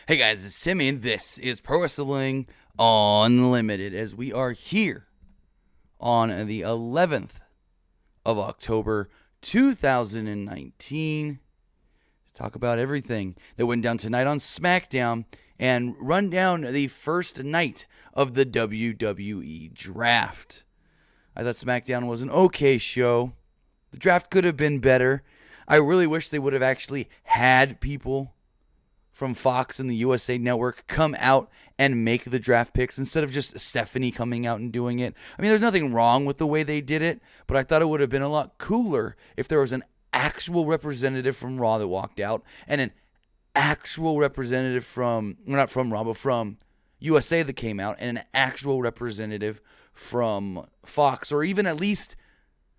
Hey guys, it's Timmy, and this is Pro Wrestling Unlimited as we are here on the 11th of October 2019 to talk about everything that went down tonight on SmackDown and run down the first night of the WWE Draft. I thought SmackDown was an okay show. The draft could have been better. I really wish they would have actually had people from Fox and the USA Network come out and make the draft picks instead of just Stephanie coming out and doing it. I mean, there's nothing wrong with the way they did it, but I thought it would have been a lot cooler if there was an actual representative from Raw that walked out and an actual representative from, well, not from Raw, but from USA that came out, and an actual representative from Fox, or even at least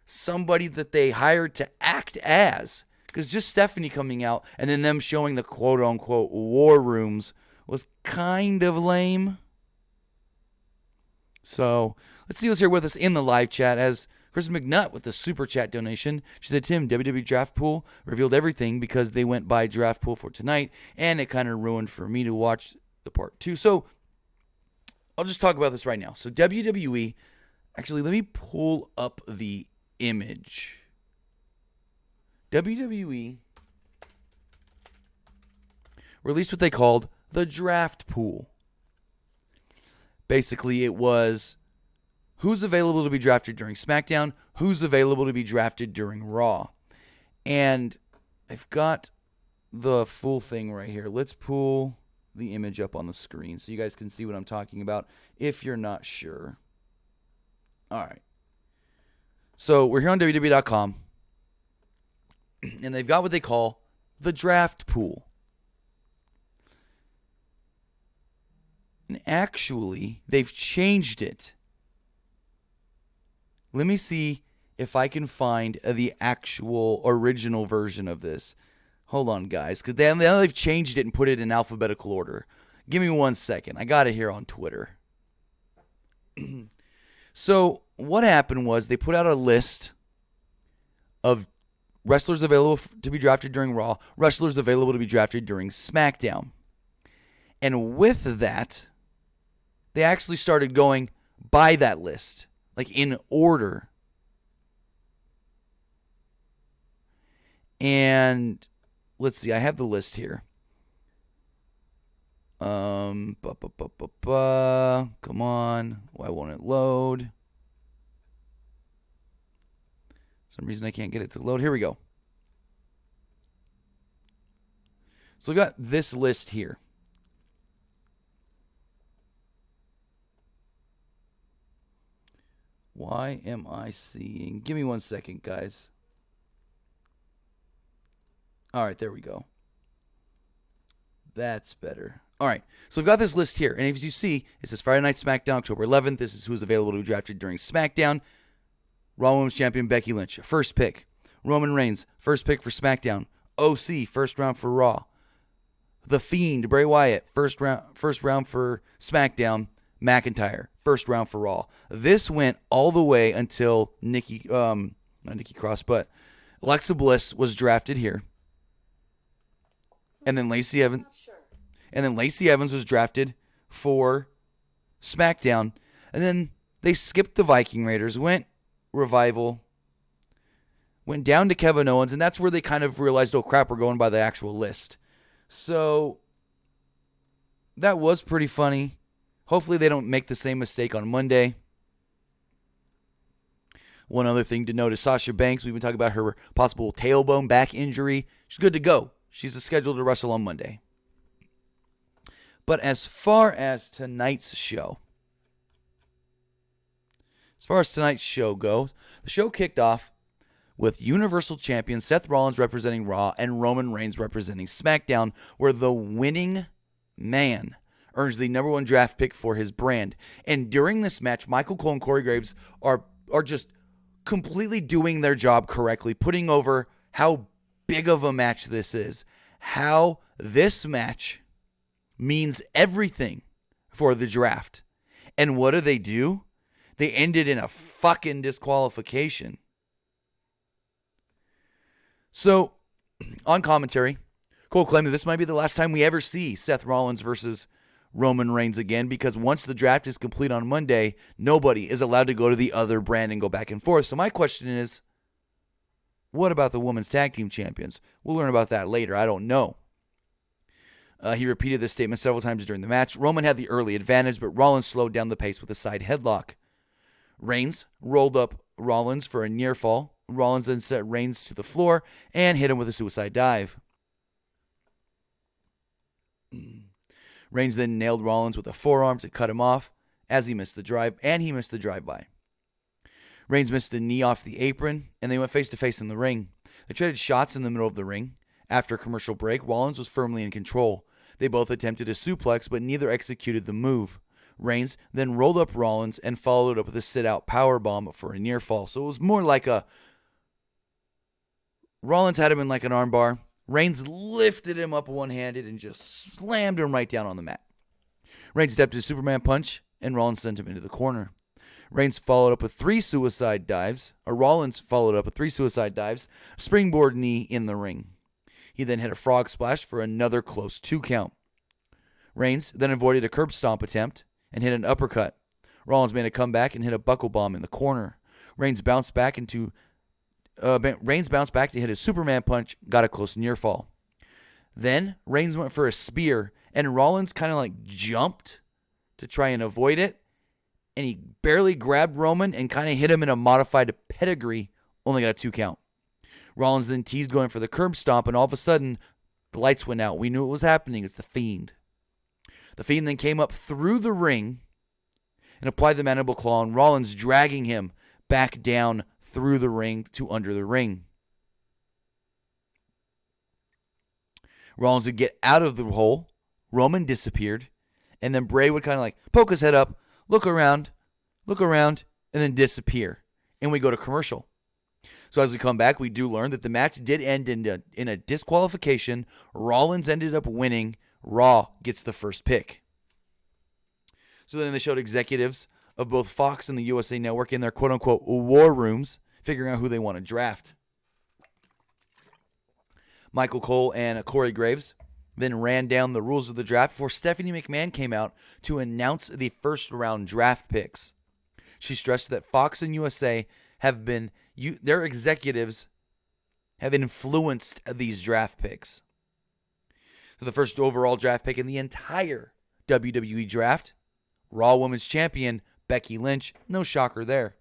somebody that they hired to act as. Because just Stephanie coming out and then them showing the quote-unquote war rooms was kind of lame. So let's see who's here with us in the live chat. As Chris McNutt with the super chat donation. She said, Tim, WWE Draft Pool revealed everything because they went by Draft Pool for tonight, and it kind of ruined for me to watch the part 2. So I'll just talk about this right now. So WWE, actually, let me pull up the image. WWE released what they called the draft pool. Basically, it was who's available to be drafted during SmackDown, who's available to be drafted during Raw. And I've got the full thing right here. Let's pull the image up on the screen so you guys can see what I'm talking about if you're not sure. All right. So we're here on WWE.com. And they've got what they call the draft pool. And actually, they've changed it. Let me see if I can find the actual original version of this. Hold on, guys, because now they've changed it and put it in alphabetical order. Give me 1 second. I got it here on Twitter. So what happened was they put out a list of wrestlers available to be drafted during Raw, wrestlers available to be drafted during SmackDown. And with that, they actually started going by that list, like in order. And let's see, I have the list here. Come on. Why won't it load? For some reason I can't get it to load. Here we go. So we got this list here. Why am I seeing? Give me 1 second, guys. All right, there we go. That's better. All right, so we've got this list here. And as you see, it says Friday Night Smackdown, October 11th. This is who's available to be drafted during SmackDown. Raw Women's Champion Becky Lynch, first pick. Roman Reigns, first pick for SmackDown. OC, first round for Raw. The Fiend, Bray Wyatt, first round for SmackDown. McIntyre, first round for Raw. This went all the way until not Nikki Cross, but Alexa Bliss was drafted here. And then Lacey Evans. And then Lacey Evans was drafted for SmackDown. And then they skipped the Viking Raiders, went Revival, went down to Kevin Owens, and that's where they kind of realized, oh crap, we're going by the actual list. So that was pretty funny. Hopefully they don't make the same mistake on Monday. One other thing to note is Sasha Banks. We've been talking about her possible tailbone back injury. She's good to go. She's scheduled to wrestle on Monday. But as far as tonight's show goes, the show kicked off with Universal Champion Seth Rollins representing Raw and Roman Reigns representing SmackDown, where the winning man earns the number 1 draft pick for his brand. And during this match, Michael Cole and Corey Graves are just completely doing their job correctly, putting over how big of a match this is, how this match means everything for the draft. And what do? They ended in a fucking disqualification. So, on commentary, Cole claimed that this might be the last time we ever see Seth Rollins versus Roman Reigns again, because once the draft is complete on Monday, nobody is allowed to go to the other brand and go back and forth. So my question is, what about the women's tag team champions? We'll learn about that later. I don't know. He repeated this statement several times during the match. Roman had the early advantage, but Rollins slowed down the pace with a side headlock. Reigns rolled up Rollins for a near fall. Rollins then set Reigns to the floor and hit him with a suicide dive. Reigns then nailed Rollins with a forearm to cut him off as he missed the drive-by. Reigns missed a knee off the apron, and they went face-to-face in the ring. They traded shots in the middle of the ring. After a commercial break, Rollins was firmly in control. They both attempted a suplex, but neither executed the move. Reigns then rolled up Rollins and followed up with a sit-out powerbomb for a near fall. So it was more like Rollins had him in like an armbar. Reigns lifted him up one-handed and just slammed him right down on the mat. Reigns stepped to a Superman punch, and Rollins sent him into the corner. Rollins followed up with three suicide dives, springboard knee in the ring. He then hit a frog splash for another close 2 count. Reigns then avoided a curb stomp attempt and hit an uppercut. Rollins made a comeback and hit a buckle bomb in the corner. Reigns bounced back to hit a Superman punch, got a close near fall. Then Reigns went for a spear, and Rollins kind of like jumped to try and avoid it, and he barely grabbed Roman and kind of hit him in a modified pedigree, only got a 2 count. Rollins then teased going for the curb stomp, and all of a sudden, the lights went out. We knew what was happening. It's the Fiend. The Fiend then came up through the ring and applied the mandible claw, and Rollins dragging him back down through the ring to under the ring. Rollins would get out of the hole. Roman disappeared, and then Bray would kind of like poke his head up, look around, and then disappear. And we go to commercial. So as we come back, we do learn that the match did end in a disqualification. Rollins ended up winning. Raw gets the first pick. So then they showed executives of both Fox and the USA Network in their quote-unquote war rooms, figuring out who they want to draft. Michael Cole and Corey Graves then ran down the rules of the draft before Stephanie McMahon came out to announce the first-round draft picks. She stressed that Fox and USA their executives have influenced these draft picks. So the first overall draft pick in the entire WWE Draft, Raw Women's Champion Becky Lynch. No shocker there.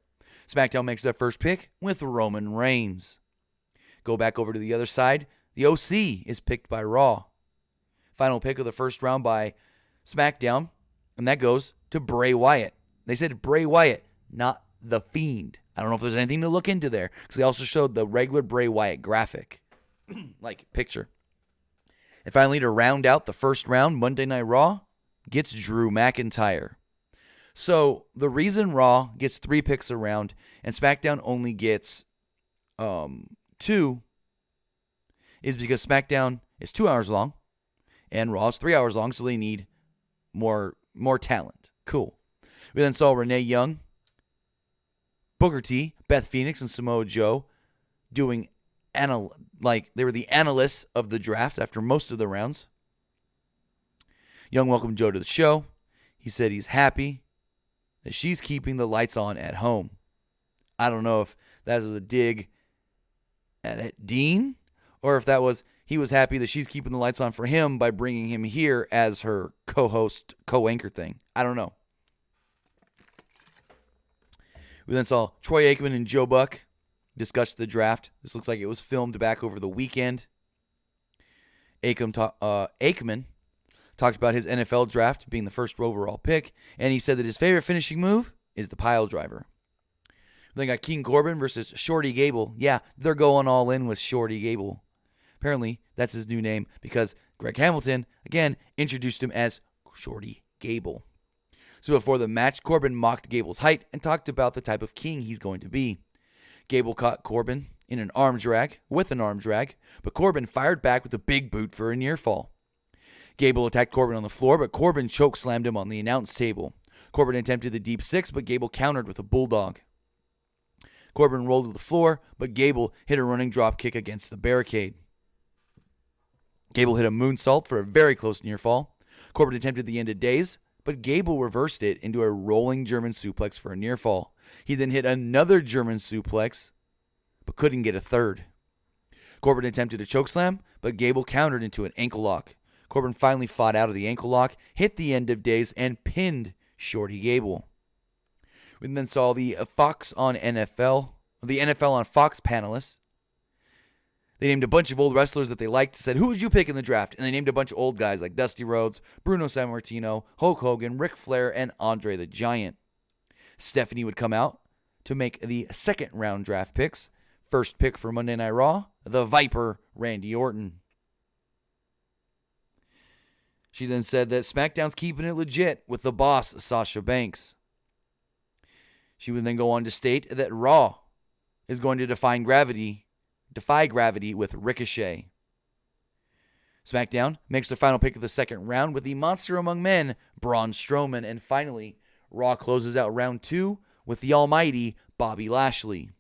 SmackDown makes their first pick with Roman Reigns. Go back over to the other side. The OC is picked by Raw. Final pick of the first round by SmackDown, and that goes to Bray Wyatt. They said Bray Wyatt, not The Fiend. I don't know if there's anything to look into there, because they also showed the regular Bray Wyatt graphic, like picture. And finally, to round out the first round, Monday Night Raw gets Drew McIntyre. So the reason Raw gets 3 picks a round and SmackDown only gets 2 is because SmackDown is 2 hours long and Raw is 3 hours long, so they need more talent. Cool. We then saw Renee Young, Booker T, Beth Phoenix, and Samoa Joe doing they were the analysts of the drafts after most of the rounds. Young welcomed Joe to the show. He said he's happy that she's keeping the lights on at home. I don't know if that was a dig at Dean or if he was happy that she's keeping the lights on for him by bringing him here as her co-host, co-anchor thing. I don't know. We then saw Troy Aikman and Joe Buck discuss the draft. This looks like it was filmed back over the weekend. Aikman talked about his NFL draft being the first overall pick, and he said that his favorite finishing move is the pile driver. Then got King Corbin versus Shorty Gable. Yeah, they're going all in with Shorty Gable. Apparently, that's his new name because Greg Hamilton, again, introduced him as Shorty Gable. So before the match, Corbin mocked Gable's height and talked about the type of king he's going to be. Gable caught Corbin in an arm drag, but Corbin fired back with a big boot for a near fall. Gable attacked Corbin on the floor, but Corbin chokeslammed him on the announce table. Corbin attempted the deep 6, but Gable countered with a bulldog. Corbin rolled to the floor, but Gable hit a running drop kick against the barricade. Gable hit a moonsault for a very close near fall. Corbin attempted the end of days, but Gable reversed it into a rolling German suplex for a near fall. He then hit another German suplex, but couldn't get a third. Corbin attempted a chokeslam, but Gable countered into an ankle lock. Corbin finally fought out of the ankle lock, hit the end of days, and pinned Shorty Gable. We then saw the NFL on Fox panelists. They named a bunch of old wrestlers that they liked, said, who would you pick in the draft? And they named a bunch of old guys like Dusty Rhodes, Bruno Sammartino, Hulk Hogan, Ric Flair, and Andre the Giant. Stephanie would come out to make the second round draft picks. First pick for Monday Night Raw, the Viper, Randy Orton. She then said that SmackDown's keeping it legit with the boss, Sasha Banks. She would then go on to state that Raw is going to defy gravity with Ricochet. SmackDown makes the final pick of the second round with the Monster Among Men, Braun Strowman. And finally, Raw closes out round 2 with the almighty Bobby Lashley.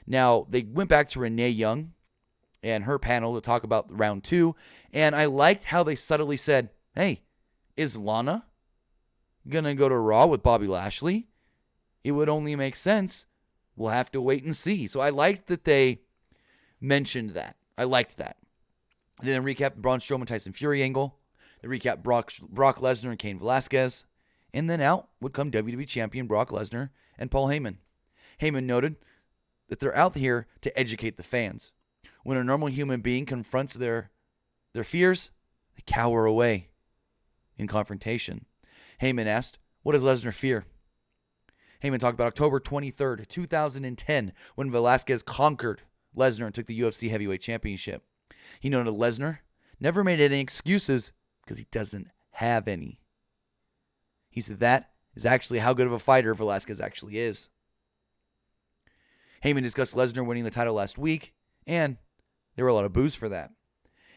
Now, they went back to Renee Young and her panel to talk about round 2, and I liked how they subtly said, hey, is Lana going to go to Raw with Bobby Lashley? It would only make sense. We'll have to wait and see. So I liked that they mentioned that. I liked that. They then recap the Braun Strowman Tyson Fury angle. They recap Brock Lesnar and Cain Velasquez. And then out would come WWE Champion Brock Lesnar and Paul Heyman. Heyman noted that they're out here to educate the fans. When a normal human being confronts their fears, they cower away in confrontation. Heyman asked, what does Lesnar fear? Heyman talked about October 23rd, 2010, when Velasquez conquered Lesnar and took the UFC Heavyweight Championship. He noted Lesnar never made any excuses because he doesn't have any. He said that is actually how good of a fighter Velasquez actually is. Heyman discussed Lesnar winning the title last week, and there were a lot of boos for that.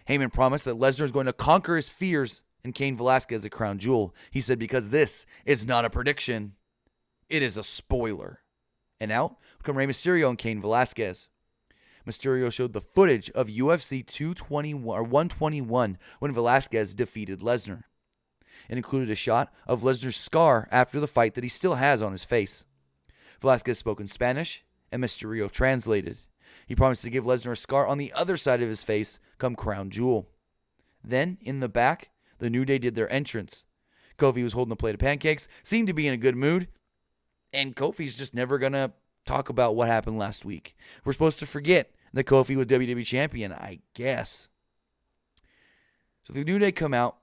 Heyman promised that Lesnar is going to conquer his fears and Cain Velasquez a crown jewel. He said, because this is not a prediction, it is a spoiler. And out would come Rey Mysterio and Cain Velasquez. Mysterio showed the footage of UFC 121 when Velasquez defeated Lesnar. It included a shot of Lesnar's scar after the fight that he still has on his face. Velasquez spoke in Spanish, and Mysterio translated. He promised to give Lesnar a scar on the other side of his face come crown jewel. Then, in the back, the New Day did their entrance. Kofi was holding a plate of pancakes, seemed to be in a good mood, and Kofi's just never going to talk about what happened last week. We're supposed to forget that Kofi was WWE Champion, I guess. So the New Day come out,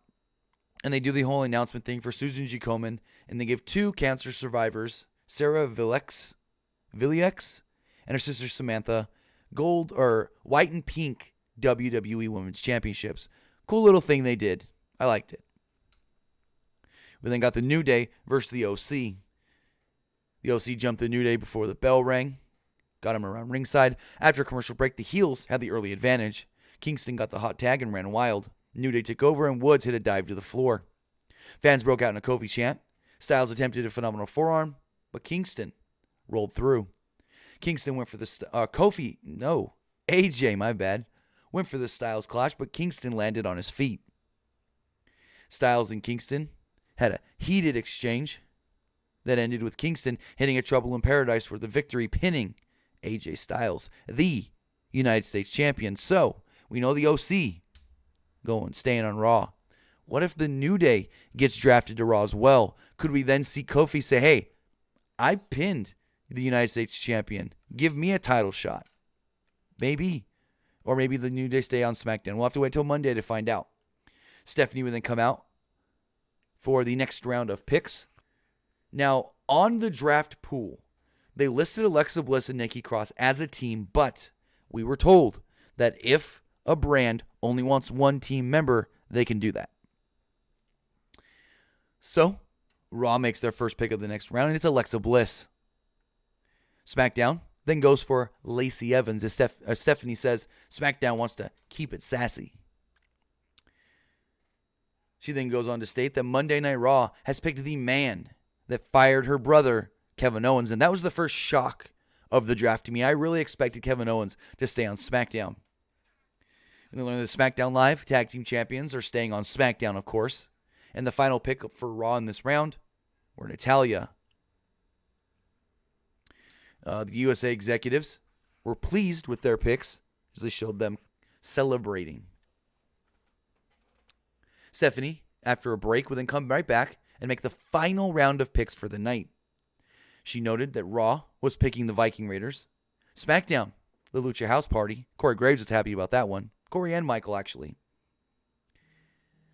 and they do the whole announcement thing for Susan G. Komen, and they give 2 cancer survivors, Sarah Villex and her sister Samantha, gold or white and pink WWE Women's Championships. Cool little thing they did. I liked it. We then got the New Day versus the OC. The OC jumped the New Day before the bell rang. Got him around ringside. After a commercial break, the heels had the early advantage. Kingston got the hot tag and ran wild. New Day took over and Woods hit a dive to the floor. Fans broke out in a Kofi chant. Styles attempted a phenomenal forearm, but Kingston rolled through. Kingston went for the AJ, my bad, went for the Styles clutch, but Kingston landed on his feet. Styles and Kingston had a heated exchange that ended with Kingston hitting a Trouble in Paradise for the victory, pinning AJ Styles, the United States champion. So, we know the OC staying on Raw. What if the New Day gets drafted to Raw as well? Could we then see Kofi say, hey, I pinned the United States champion. Give me a title shot. Maybe. Or maybe the New Day stay on SmackDown. We'll have to wait till Monday to find out. Stephanie would then come out for the next round of picks. Now, on the draft pool, they listed Alexa Bliss and Nikki Cross as a team, but we were told that if a brand only wants one team member, they can do that. So, Raw makes their first pick of the next round, and it's Alexa Bliss. SmackDown then goes for Lacey Evans, as Stephanie says SmackDown wants to keep it sassy. She then goes on to state that Monday Night Raw has picked the man that fired her brother, Kevin Owens, and that was the first shock of the draft to me. I really expected Kevin Owens to stay on SmackDown. We learn that SmackDown Live Tag Team Champions are staying on SmackDown, of course. And the final pick for Raw in this round were Natalya. The USA executives were pleased with their picks as they showed them celebrating. Stephanie, after a break, would then come right back and make the final round of picks for the night. She noted that Raw was picking the Viking Raiders. SmackDown, the Lucha House Party. Corey Graves was happy about that one. Corey and Michael, actually.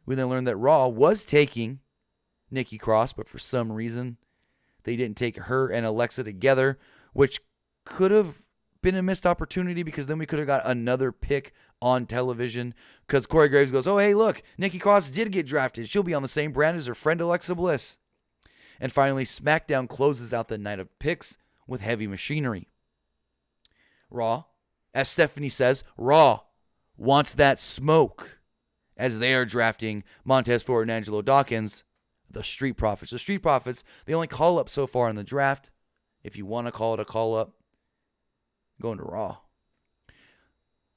We then learned that Raw was taking Nikki Cross, but for some reason, they didn't take her and Alexa together, which could have been a missed opportunity because then we could have got another pick on television. Because Corey Graves goes, oh, hey, look, Nikki Cross did get drafted. She'll be on the same brand as her friend Alexa Bliss. And finally, SmackDown closes out the night of picks with heavy machinery. Raw, as Stephanie says, Raw wants that smoke as they are drafting Montez Ford and Angelo Dawkins, the Street Profits. The Street Profits, the only call-up so far in the draft. If you want to call it a call-up, going to Raw.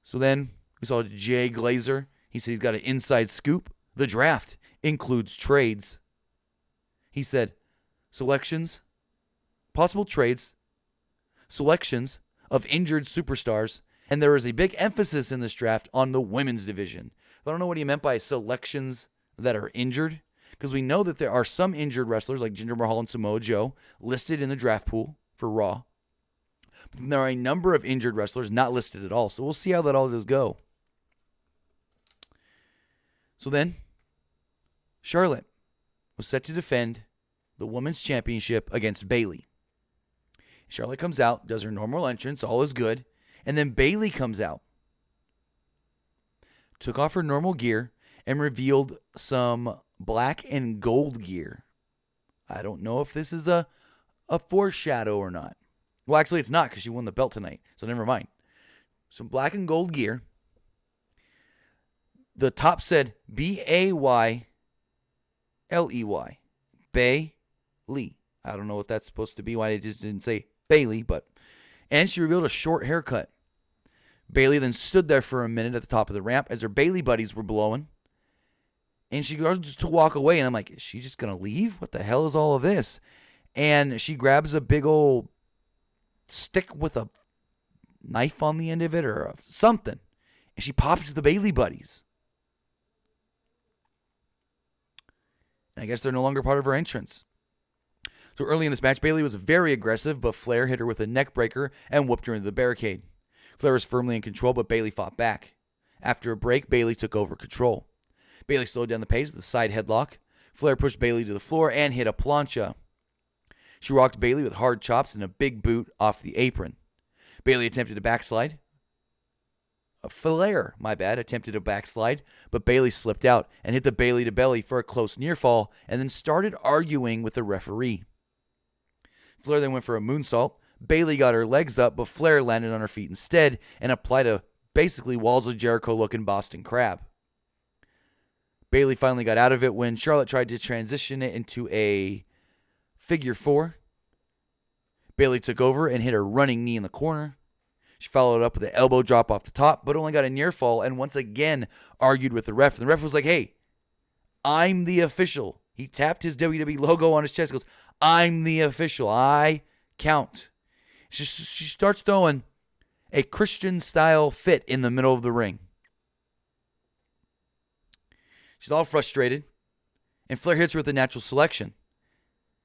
So then we saw Jay Glazer. He said he's got an inside scoop. The draft includes trades. He said selections, possible trades, selections of injured superstars, and there is a big emphasis in this draft on the women's division. I don't know what he meant by selections that are injured, because we know that there are some injured wrestlers like Jinder Mahal and Samoa Joe listed in the draft pool for Raw. But there are a number of injured wrestlers not listed at all, so we'll see how that all does go. So then, Charlotte was set to defend the Women's Championship against Bayley. Charlotte comes out, does her normal entrance, all is good, and then Bayley comes out, took off her normal gear, and revealed some black and gold gear. I don't know if this is a foreshadow or not. Well, actually, it's not because she won the belt tonight, so never mind. Some black and gold gear. The top said Bayley. Bayley. I don't know what that's supposed to be, why they just didn't say Bayley, but. And she revealed a short haircut. Bayley then stood there for a minute at the top of the ramp as her Bayley buddies were blowing. And she goes to walk away, and I'm like, is she just going to leave? What the hell is all of this? And she grabs a big old stick with a knife on the end of it or something. And she pops the Bayley buddies. And I guess they're no longer part of her entrance. So early in this match, Bayley was very aggressive, but Flair hit her with a neck breaker and whooped her into the barricade. Flair was firmly in control, but Bayley fought back. After a break, Bayley took over control. Bayley slowed down the pace with a side headlock. Flair pushed Bayley to the floor and hit a plancha. She rocked Bayley with hard chops and a big boot off the apron. Bayley attempted a backslide. Flair attempted a backslide, but Bayley slipped out and hit the Bayley to belly for a close near fall and then started arguing with the referee. Flair then went for a moonsault. Bayley got her legs up, but Flair landed on her feet instead and applied a basically Walls of Jericho-looking Boston Crab. Bayley finally got out of it when Charlotte tried to transition it into a figure four. Bayley took over and hit a running knee in the corner. She followed up with an elbow drop off the top, but only got a near fall and once again argued with the ref. And the ref was like, hey, I'm the official. He tapped his WWE logo on his chest and goes, I'm the official. I count. She starts throwing a Christian-style fit in the middle of the ring. She's all frustrated, and Flair hits her with a natural selection.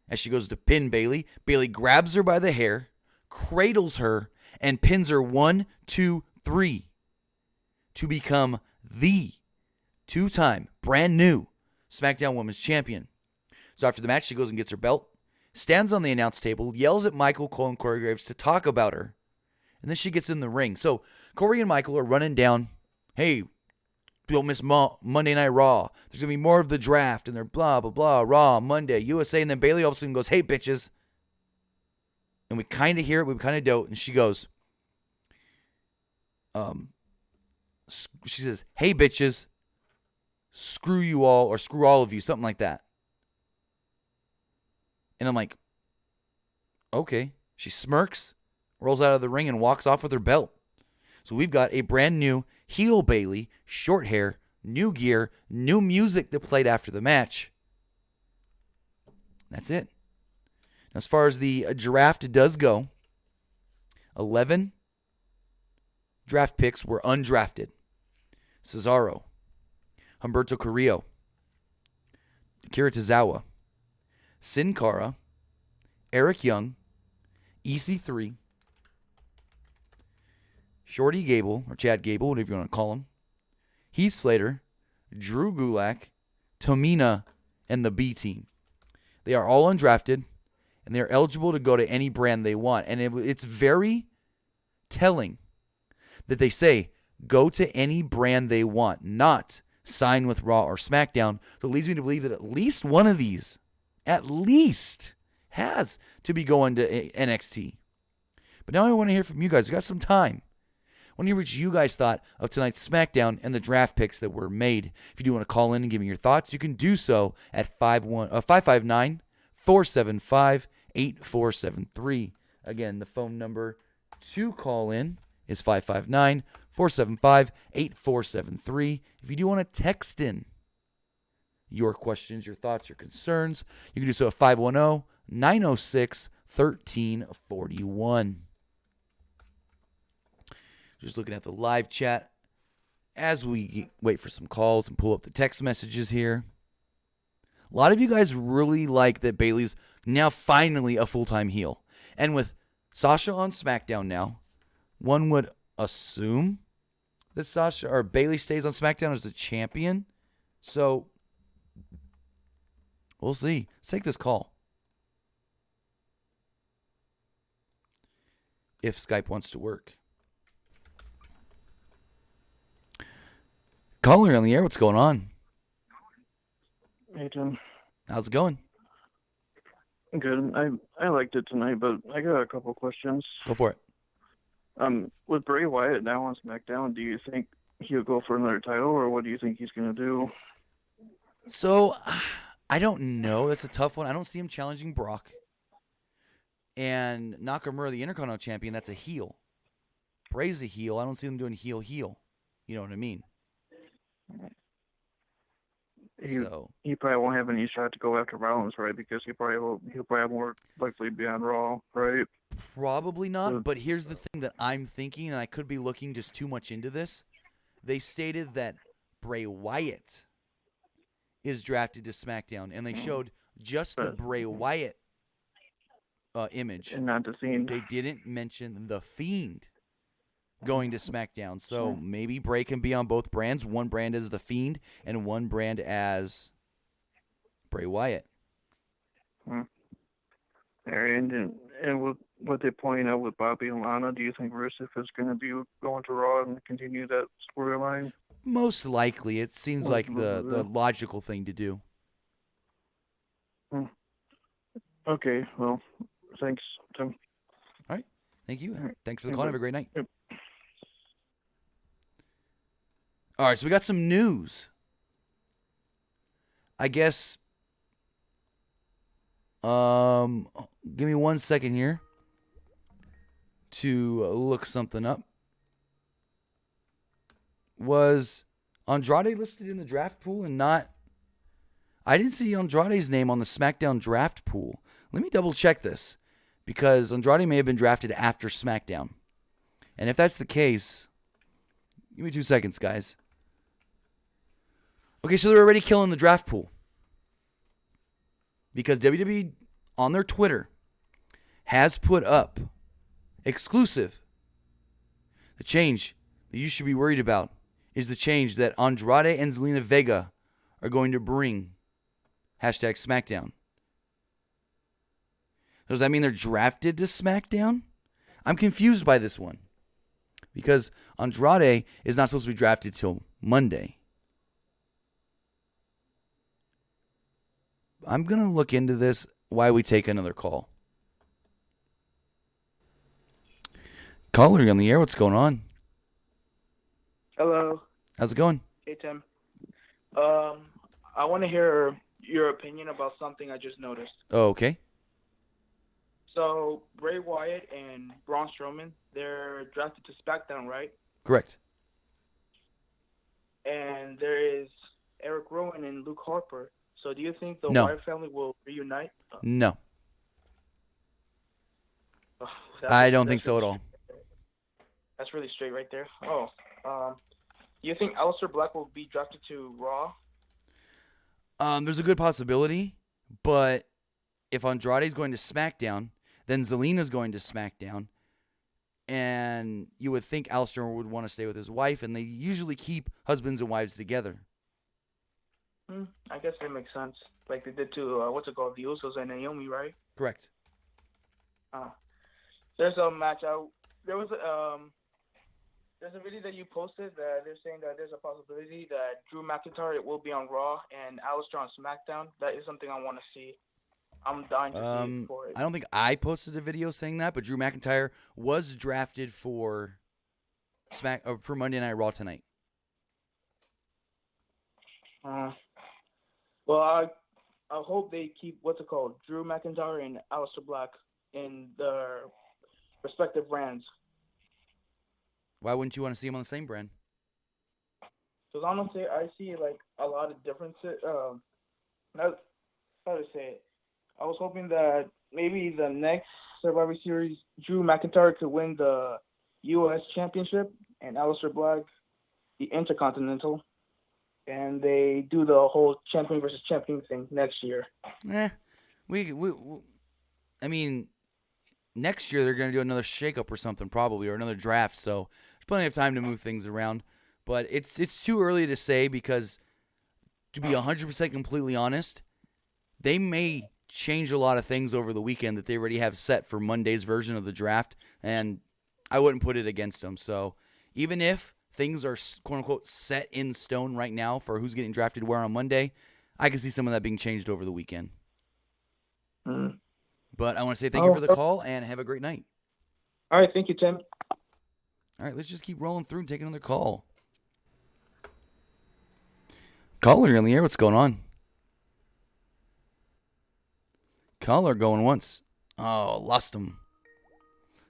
As she goes to pin Bayley, Bayley grabs her by the hair, cradles her, and pins her 1, 2, 3 to become the two-time, brand new SmackDown Women's Champion. So after the match, she goes and gets her belt, stands on the announce table, yells at Michael, Cole, and Corey Graves to talk about her, and then she gets in the ring. So Corey and Michael are running down, hey, don't miss Monday Night Raw. There's going to be more of the draft, and they're blah, blah, blah, Raw, Monday, USA, and then Bayley all of a sudden goes, hey, bitches. And we kind of hear it, we kind of don't, and she goes, she says, hey, bitches, screw you all, or screw all of you, something like that. And I'm like, okay. She smirks, rolls out of the ring, and walks off with her belt. So we've got a brand new heel Bayley, short hair, new gear, new music that played after the match. That's it. As far as the draft does go, 11 draft picks were undrafted. Cesaro, Humberto Carrillo, Akira Tozawa, Sin Cara, Eric Young, EC3, Shorty Gable, or Chad Gable, whatever you want to call him, Heath Slater, Drew Gulak, Tamina, and the B Team. They are all undrafted, and they're eligible to go to any brand they want. And it's very telling that they say go to any brand they want, not sign with Raw or SmackDown. So it leads me to believe that at least one of these, has to be going to NXT. But now I want to hear from you guys. We got some time. I want to hear what you guys thought of tonight's SmackDown and the draft picks that were made. If you do want to call in and give me your thoughts, you can do so at 559-475-8473. Again, the phone number to call in is 559-475-8473. If you do want to text in your questions, your thoughts, your concerns, you can do so at 510-906-1341. Just looking at the live chat as we wait for some calls and pull up the text messages here. A lot of you guys really like that Bayley's now finally a full-time heel. And with Sasha on SmackDown now, one would assume that Sasha or Bayley stays on SmackDown as the champion. So we'll see. Let's take this call. If Skype wants to work. Caller on the air, what's going on? Hey, Tim. How's it going? Good. I liked it tonight, but I got a couple questions. Go for it. With Bray Wyatt now on SmackDown, do you think he'll go for another title, or what do you think he's going to do? So, I don't know. That's a tough one. I don't see him challenging Brock. And Nakamura, the Intercontinental Champion, that's a heel. Bray's a heel. I don't see them doing heel. You know what I mean? He probably won't have any shot to go after Rollins, right? Because he'll probably more likely be on Raw, right? Probably not, but here's the thing that I'm thinking, and I could be looking just too much into this. They stated that Bray Wyatt is drafted to SmackDown, and they showed just the Bray Wyatt image. And not the Fiend. They didn't mention the Fiend going to SmackDown. So maybe Bray can be on both brands. One brand as the Fiend and one brand as Bray Wyatt. And with what they pointed out with Bobby and Lana, do you think Rusev is going to be going to Raw and continue that storyline? Most likely. It seems like the logical thing to do. Okay, well, thanks, Tim. All right. Thank you. Right. Thanks for the call. Have a great night. Yep. All right, so we got some news. I guess, give me 1 second here to look something up. Was Andrade listed in the draft pool and not? I didn't see Andrade's name on the SmackDown draft pool. Let me double check this because Andrade may have been drafted after SmackDown. And if that's the case, give me 2 seconds, guys. Okay, so they're already killing the draft pool. Because WWE on their Twitter has put up exclusive. The change that you should be worried about is the change that Andrade and Zelina Vega are going to bring. #SmackDown. Does that mean they're drafted to SmackDown? I'm confused by this one. Because Andrade is not supposed to be drafted till Monday. I'm going to look into this while we take another call. Caller, you're on the air. What's going on? Hello. How's it going? Hey, Tim. I want to hear your opinion about something I just noticed. Oh, okay. So, Bray Wyatt and Braun Strowman, they're drafted to SmackDown, right? Correct. and there is Eric Rowan and Luke Harper. So do you think the No. Wyatt family will reunite? No. Oh, I don't think so at all. That's really straight right there. Do you think Aleister Black will be drafted to Raw? There's a good possibility, but if Andrade's going to SmackDown, then Zelina's going to SmackDown, and you would think Aleister would want to stay with his wife, and they usually keep husbands and wives together. I guess that makes sense. Like they did to, the Usos and Naomi, right? Correct. There's a match out. There's a video that you posted that they're saying that there's a possibility that Drew McIntyre will be on Raw and Aleister on SmackDown. That is something I want to see. I'm dying to see for it. I don't think I posted a video saying that, but Drew McIntyre was drafted for for Monday Night Raw tonight. Well, I hope they keep Drew McIntyre and Aleister Black in their respective brands. Why wouldn't you want to see him on the same brand? Because honestly, I see like a lot of differences. How to say it? I was hoping that maybe the next Survivor Series, Drew McIntyre could win the U.S. Championship and Aleister Black the Intercontinental, and they do the whole champion versus champion thing next year. I mean, next year they're going to do another shakeup or something probably, or another draft, so there's plenty of time to move things around. But it's too early to say because, to be 100% completely honest, they may change a lot of things over the weekend that they already have set for Monday's version of the draft, and I wouldn't put it against them. So even if things are quote-unquote set in stone right now for who's getting drafted where on Monday, I can see some of that being changed over the weekend. But I want to say thank you for the call and have a great night. All right, thank you, Tim. All right, let's just keep rolling through and take another call. Caller, you're on the air. What's going on? Caller going once. Oh, lost him.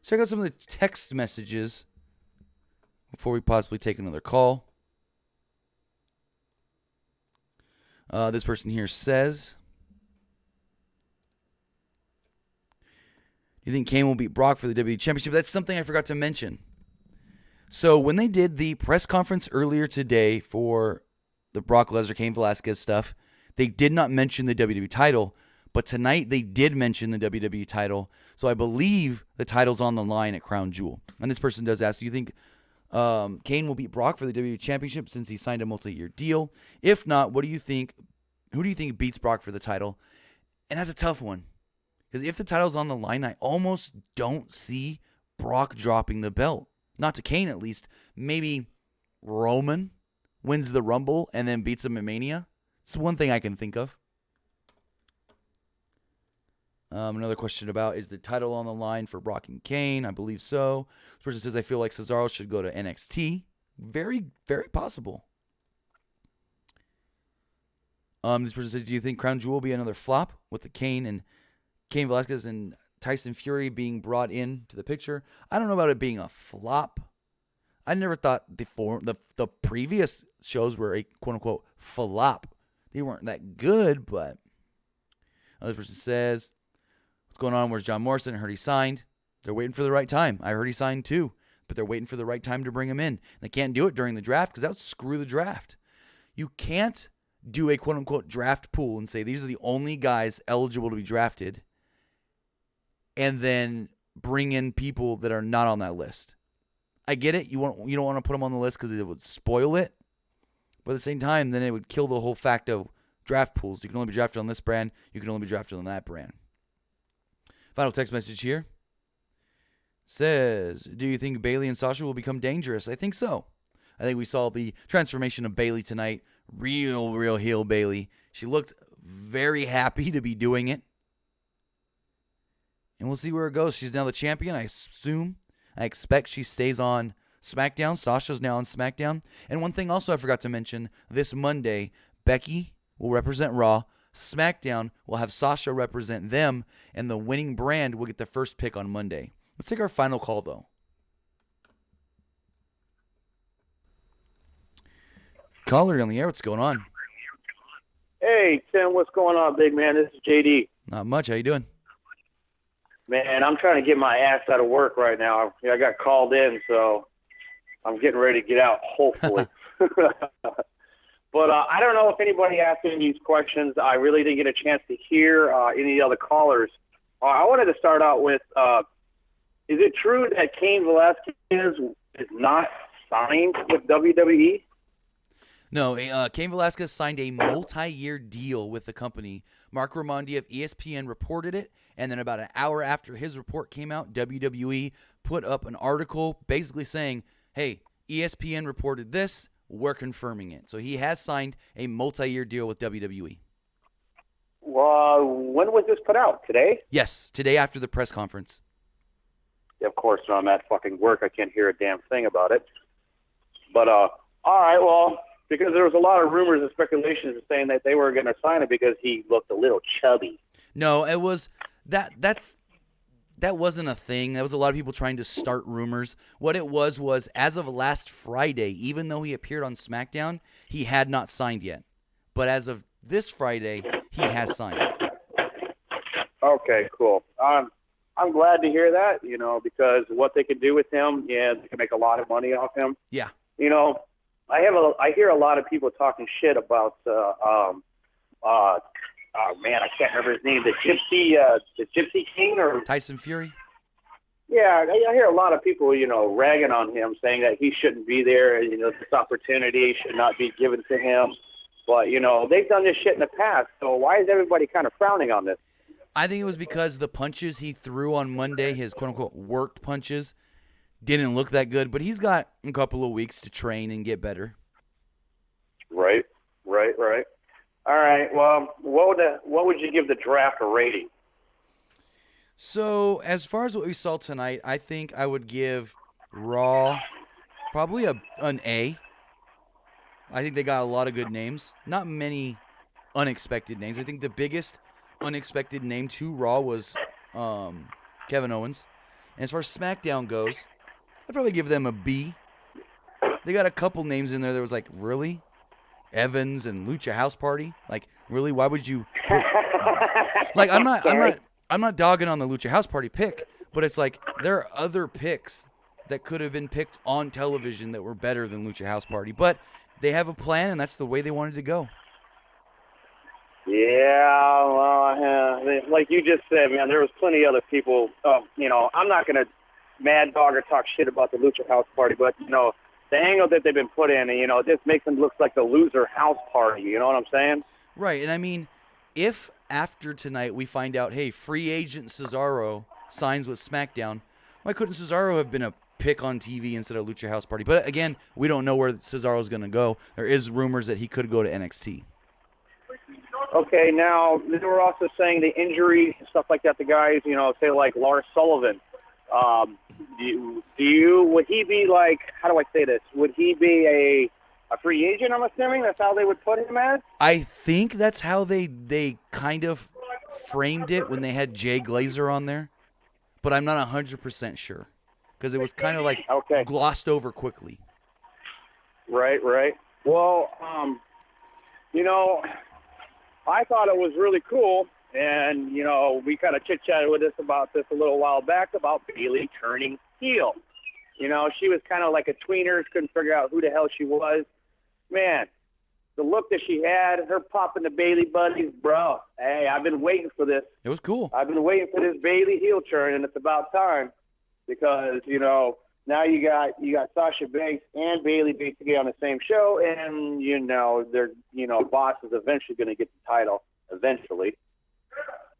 Check out some of the text messages before we possibly take another call. This person here says, do you think Kane will beat Brock for the WWE Championship? That's something I forgot to mention. So when they did the press conference earlier today for the Brock Lesnar, Cain Velasquez stuff, they did not mention the WWE title. But tonight they did mention the WWE title. So I believe the title's on the line at Crown Jewel. And this person does ask, do you think Kane will beat Brock for the WWE Championship since he signed a multi-year deal? If not, what do you think? Who do you think beats Brock for the title? And that's a tough one. Because if the title's on the line, I almost don't see Brock dropping the belt. Not to Kane, at least. Maybe Roman wins the Rumble and then beats him at Mania. It's one thing I can think of. Another question about, is the title on the line for Brock and Kane? I believe so. This person says, I feel like Cesaro should go to NXT. Very, very possible. This person says, do you think Crown Jewel will be another flop with the Cain Velasquez and Tyson Fury being brought in to the picture? I don't know about it being a flop. I never thought the previous shows were a quote-unquote flop. They weren't that good, but another person says, what's going on? Where's John Morrison? I heard he signed. They're waiting for the right time. I heard he signed too, but they're waiting for the right time to bring him in. They can't do it during the draft because that would screw the draft. You can't do a quote-unquote draft pool and say these are the only guys eligible to be drafted and then bring in people that are not on that list. I get it. You don't want to put them on the list because it would spoil it. But at the same time, then it would kill the whole fact of draft pools. You can only be drafted on this brand. You can only be drafted on that brand. Final text message here says, do you think Bayley and Sasha will become dangerous? I think so. I think we saw the transformation of Bayley tonight. Real heel Bayley. She looked very happy to be doing it. And we'll see where it goes. She's now the champion, I expect she stays on SmackDown. Sasha's now on SmackDown. And one thing also I forgot to mention, this Monday, Becky will represent Raw. SmackDown will have Sasha represent them, and the winning brand will get the first pick on Monday. Let's take our final call, though. caller, you're on the air. What's going on? Hey, Tim, what's going on, big man? This is JD. Not much. How you doing? Man, I'm trying to get my ass out of work right now. I got called in, so I'm getting ready to get out, hopefully. But I don't know if anybody asked any of these questions. I really didn't get a chance to hear any of the other callers. I wanted to start out with, is it true that Cain Velasquez is not signed with WWE? No, Cain Velasquez signed a multi-year deal with the company. Mark Raimondi of ESPN reported it, and then about an hour after his report came out, WWE put up an article basically saying, hey, ESPN reported this, we're confirming it. So he has signed a multi-year deal with WWE. Well, when was this put out? Today? Yes, today after the press conference. Yeah, of course, I'm at fucking work. I can't hear a damn thing about it. But, all right, well, because there was a lot of rumors and speculations saying that they were going to sign it because he looked a little chubby. No, it was that wasn't a thing. That was a lot of people trying to start rumors. What it was as of last Friday, even though he appeared on SmackDown, he had not signed yet. But as of this Friday, he has signed. Okay, cool. I'm glad to hear that, because what they can do with him, they can make a lot of money off him. Yeah. I hear a lot of people talking shit about I can't remember his name, the Gypsy King or Tyson Fury. Yeah, I hear a lot of people, ragging on him, saying that he shouldn't be there. This opportunity should not be given to him. But they've done this shit in the past. So why is everybody kind of frowning on this? I think it was because the punches he threw on Monday, his quote-unquote worked punches, didn't look that good. But he's got a couple of weeks to train and get better. Right. All right, well, what would you give the draft a rating? So as far as what we saw tonight, I think I would give Raw probably an A. I think they got a lot of good names. Not many unexpected names. I think the biggest unexpected name to Raw was Kevin Owens. And as far as SmackDown goes, I'd probably give them a B. They got a couple names in there that was like, really? Evans and Lucha House Party? Like, really? Why would you put... Like, I'm not dogging on the Lucha House Party pick, but it's like there are other picks that could have been picked on television that were better than Lucha House Party. But they have a plan, and that's the way they wanted to go. Yeah, well, like you just said, man, there was plenty of other people. I'm not going to mad dog or talk shit about the Lucha House Party, but, the angle that they've been put in, and, this makes them look like the loser house party. You know what I'm saying? Right, and I mean, if after tonight we find out, hey, free agent Cesaro signs with SmackDown, why couldn't Cesaro have been a pick on TV instead of Lucha House Party? But again, we don't know where Cesaro's going to go. There is rumors that he could go to NXT. Okay, now they were also saying the injuries and stuff like that. The guys, say like Lars Sullivan. Would he be like? How do I say this? Would he be a free agent? I'm assuming that's how they would put him as. I think that's how they kind of framed it when they had Jay Glazer on there, but I'm not 100% sure because it was kind of like glossed over quickly. Right. Well, I thought it was really cool, and, we kind of chit-chatted with us about this a little while back about Bayley turning heel. She was kind of like a tweener, couldn't figure out who the hell she was. Man, the look that she had, her popping the Bayley buddies, bro, hey, I've been waiting for this. It was cool. I've been waiting for this Bayley heel turn, and it's about time because, now you got Sasha Banks and Bayley basically on the same show, and they're Boss is eventually going to get the title eventually.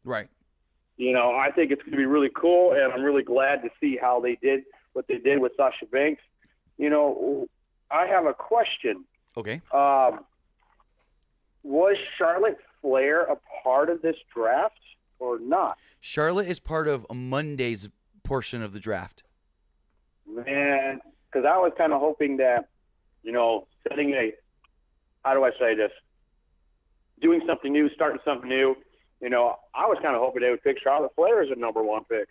Right. I think it's going to be really cool, and I'm really glad to see how they did what they did with Sasha Banks. I have a question. Okay. Was Charlotte Flair a part of this draft or not? Charlotte is part of Monday's portion of the draft. Man, because I was kind of hoping that, setting how do I say this? Doing something new, starting something new. I was kind of hoping they would pick Charlotte Flair as a number one pick.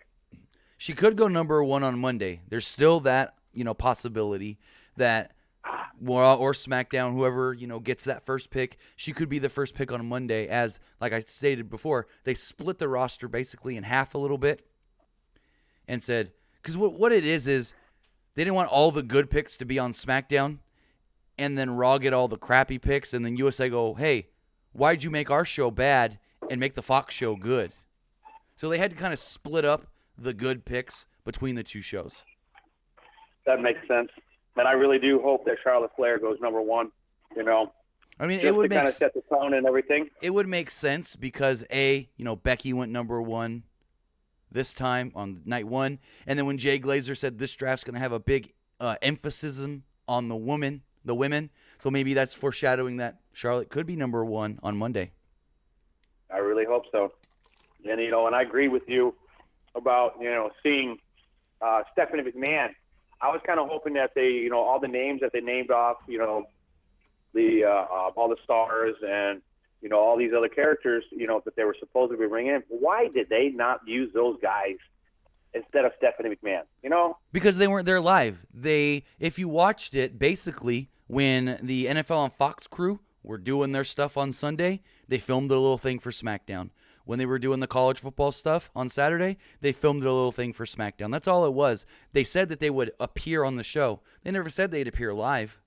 She could go number one on Monday. There's still that, possibility that Raw or SmackDown, whoever, gets that first pick, she could be the first pick on Monday. As, like I stated before, they split the roster basically in half a little bit and said, because what it is they didn't want all the good picks to be on SmackDown and then Raw get all the crappy picks, and then USA go, hey, why'd you make our show bad and make the Fox show good? So they had to kind of split up the good picks between the two shows. That makes sense. And I really do hope that Charlotte Flair goes number one, I mean, just it would to kind of set the tone and everything. It would make sense because, Becky went number one this time on night one. And then when Jay Glazer said this draft's going to have a big emphasis on the women. So maybe that's foreshadowing that Charlotte could be number one on Monday. I really hope so. And, and I agree with you about, seeing Stephanie McMahon. I was kind of hoping that they, all the names that they named off, all the stars and, all these other characters, that they were supposed to be bringing in. Why did they not use those guys instead of Stephanie McMahon? Because they weren't there live. If you watched it, basically, when the NFL on Fox crew were doing their stuff on Sunday, they filmed a little thing for SmackDown. When they were doing the college football stuff on Saturday, they filmed a little thing for SmackDown. That's all it was. They said that they would appear on the show. They never said they'd appear live.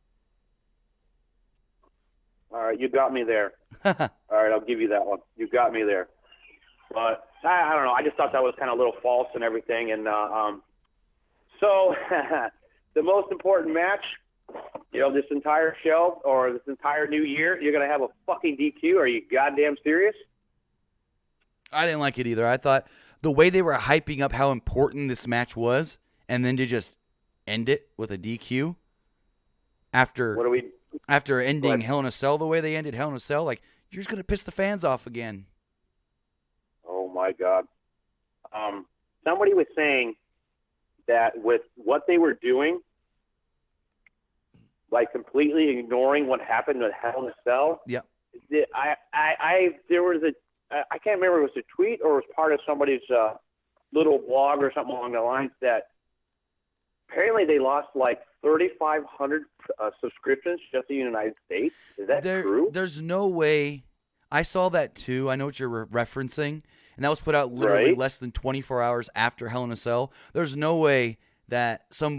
All right, you got me there. All right, I'll give you that one. You got me there. But I don't know. I just thought that was kind of a little false and everything. And so the most important match, this entire show or this entire new year, you're going to have a fucking DQ? Are you goddamn serious? I didn't like it either. I thought the way they were hyping up how important this match was and then to just end it with a DQ after ending Hell in a Cell the way they ended Hell in a Cell, like, you're just going to piss the fans off again. Oh, my God. Somebody was saying that with what they were doing, like completely ignoring what happened with Hell in a Cell. Yeah. There was I can't remember if it was a tweet or it was part of somebody's little blog or something along the lines that apparently they lost like 3,500 subscriptions just in the United States. Is that true? There's no way. I saw that too. I know what you're referencing. And that was put out literally less than 24 hours after Hell in a Cell. There's no way that some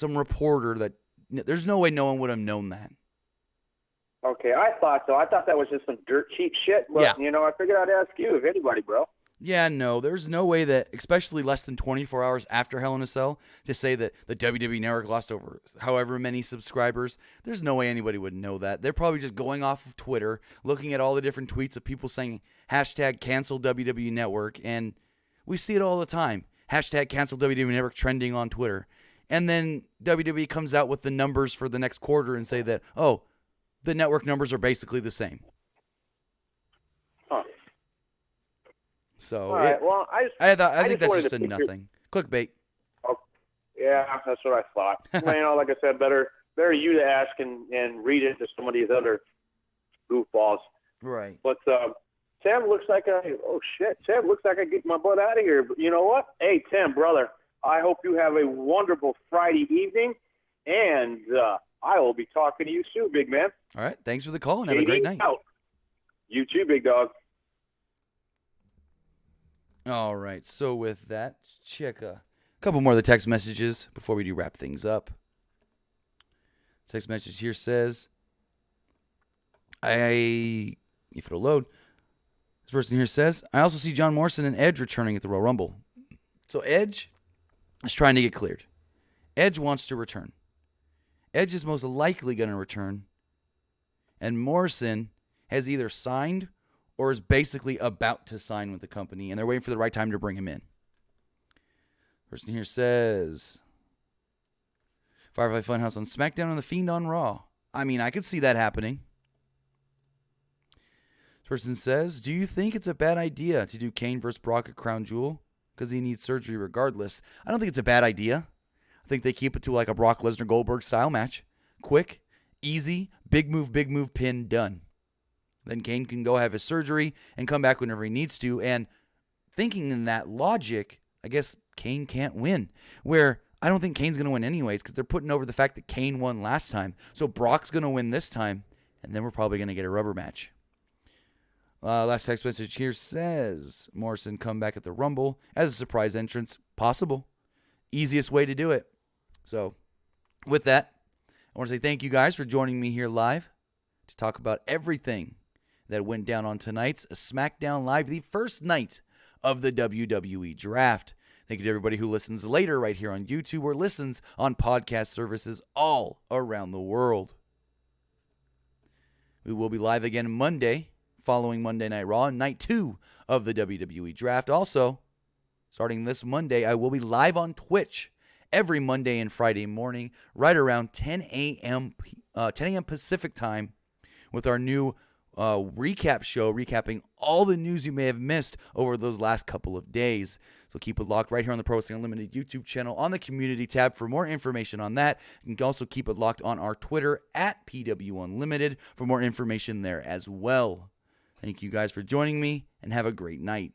reporter there's no way no one would have known that. Okay, I thought so. I thought that was just some dirt cheap shit. But, I figured I'd ask you, if anybody, bro. Yeah, no, there's no way that, especially less than 24 hours after Hell in a Cell, to say that the WWE Network lost over however many subscribers. There's no way anybody would know that. They're probably just going off of Twitter, looking at all the different tweets of people saying, #cancel WWE Network, and we see it all the time. #cancel WWE Network trending on Twitter. And then WWE comes out with the numbers for the next quarter and say that, oh, the network numbers are basically the same. Huh. So, all right. Well, I think that's just a nothing. Clickbait. Oh, yeah, that's what I thought. Well, like I said, better you to ask and read it to some of these other goofballs. Right. But Sam looks like Sam looks like I get my butt out of here. But you know what? Hey, Tim, brother, I hope you have a wonderful Friday evening, and I will be talking to you soon, big man. All right. Thanks for the call, and have a great night. Out. You too, big dog. All right. So with that, check a couple more of the text messages before we do wrap things up. Text message here says, if it'll load, this person here says, I also see John Morrison and Edge returning at the Royal Rumble. So Edge is trying to get cleared. Edge wants to return. Edge is most likely going to return. And Morrison has either signed or is basically about to sign with the company, and they're waiting for the right time to bring him in. Person here says, Firefly Funhouse on SmackDown and The Fiend on Raw. I mean, I could see that happening. This person says, do you think it's a bad idea to do Kane versus Brock at Crown Jewel? Because he needs surgery regardless. I don't think it's a bad idea. I think they keep it to like a Brock Lesnar Goldberg style match. Quick, easy, big move, pin, done. Then Kane can go have his surgery and come back whenever he needs to. And thinking in that logic, I guess Kane can't win. Where I don't think Kane's going to win anyways because they're putting over the fact that Kane won last time. So Brock's going to win this time, and then we're probably going to get a rubber match. Last text message here says, Morrison come back at the Rumble as a surprise entrance. Possible. Easiest way to do it. So with that, I want to say thank you guys for joining me here live to talk about everything that went down on tonight's SmackDown Live, the first night of the WWE Draft. Thank you to everybody who listens later right here on YouTube or listens on podcast services all around the world. We will be live again Monday, following Monday Night Raw, night 2 of the WWE Draft. Also, starting this Monday, I will be live on Twitch every Monday and Friday morning, right around 10 a.m. Pacific time, with our new recap show, recapping all the news you may have missed over those last couple of days. So keep it locked right here on the Pro Wrestling Unlimited YouTube channel on the community tab for more information on that. You can also keep it locked on our Twitter at PWUnlimited for more information there as well. Thank you guys for joining me, and have a great night.